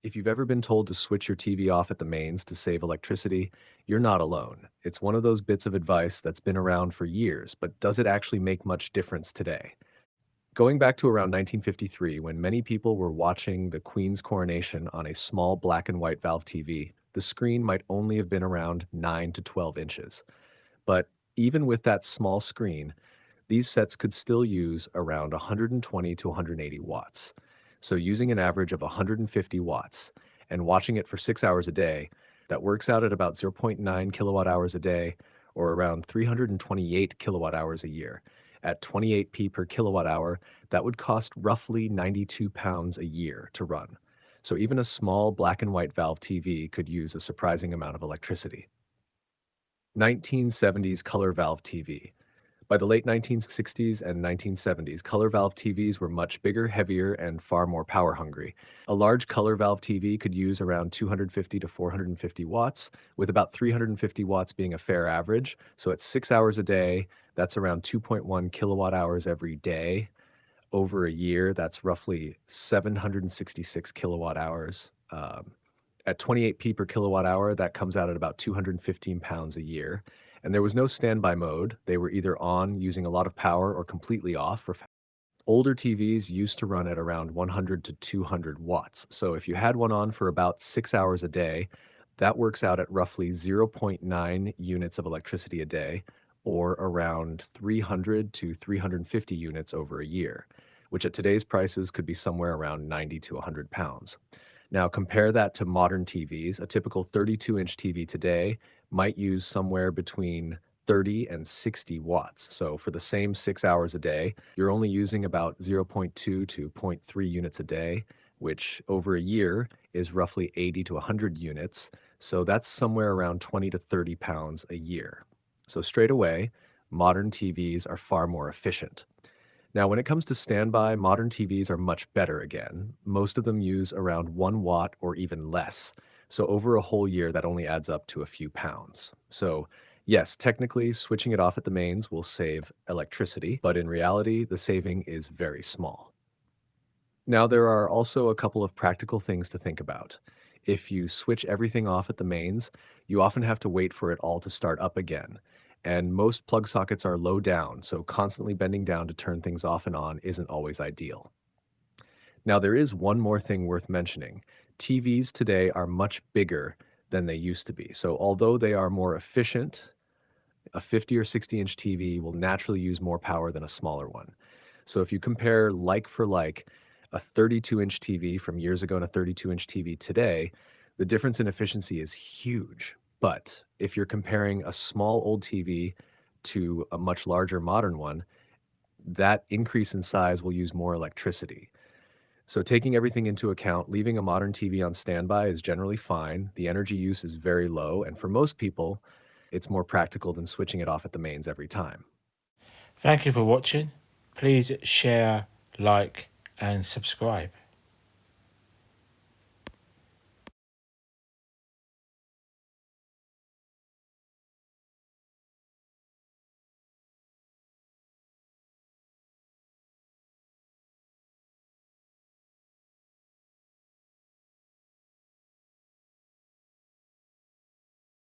If you've ever been told to switch your TV off at the mains to save electricity, you're not alone. It's one of those bits of advice that's been around for years, but does it actually make much difference today? Going back to around 1953, when many people were watching the Queen's coronation on a small black and white valve TV, the screen might only have been around 9 to 12 inches. But even with that small screen, these sets could still use around 120 to 180 watts. So using an average of 150 watts and watching it for 6 hours a day, that works out at about zero point 0.9 kilowatt hours a day or around 328 kilowatt hours a year. At 28p per kilowatt hour, that would cost roughly 92 pounds a year to run. So even a small black and white valve TV could use a surprising amount of electricity. 1970s color valve TV. By the late 1960s and 1970s, color valve TVs were much bigger, heavier, and far more power hungry. A large color valve TV could use around 250 to 450 watts, with about 350 watts being a fair average. So at 6 hours a day, that's around 2.1 kilowatt hours every day. Over a year, that's roughly 766 kilowatt hours. At 28p per kilowatt hour, that comes out at about 215 pounds a year. And there was no standby mode. They were either on, using a lot of power, or completely off. Older TVs used to run at around 100 to 200 watts. So if you had one on for about 6 hours a day, that works out at roughly zero point 0.9 units of electricity a day, or around 300 to 350 units over a year, which at today's prices could be somewhere around 90 to 100 pounds. Now, compare that to modern TVs. A typical 32-inch TV today might use somewhere between 30 and 60 watts. So for the same 6 hours a day, you're only using about zero point 0.2 to zero point 0.3 units a day, which over a year is roughly 80 to 100 units. So that's somewhere around 20 to 30 pounds a year. So straight away, modern TVs are far more efficient. Now, when it comes to standby, modern TVs are much better again. Most of them use around 1 watt or even less. So over a whole year, that only adds up to a few pounds. So yes, technically, switching it off at the mains will save electricity, but in reality, the saving is very small. Now, there are also a couple of practical things to think about. If you switch everything off at the mains, you often have to wait for it all to start up again. And most plug sockets are low down, so constantly bending down to turn things off and on isn't always ideal. Now, there is one more thing worth mentioning. TVs today are much bigger than they used to be. So, although they are more efficient, a 50 or 60-inch TV will naturally use more power than a smaller one. So if you compare like for like a 32-inch TV from years ago and a 32-inch TV today, the difference in efficiency is huge. But if you're comparing a small old TV to a much larger modern one, that increase in size will use more electricity. So taking everything into account, leaving a modern TV on standby is generally fine. The energy use is very low, and for most people, it's more practical than switching it off at the mains every time. Thank you for watching. Please share, like, and subscribe.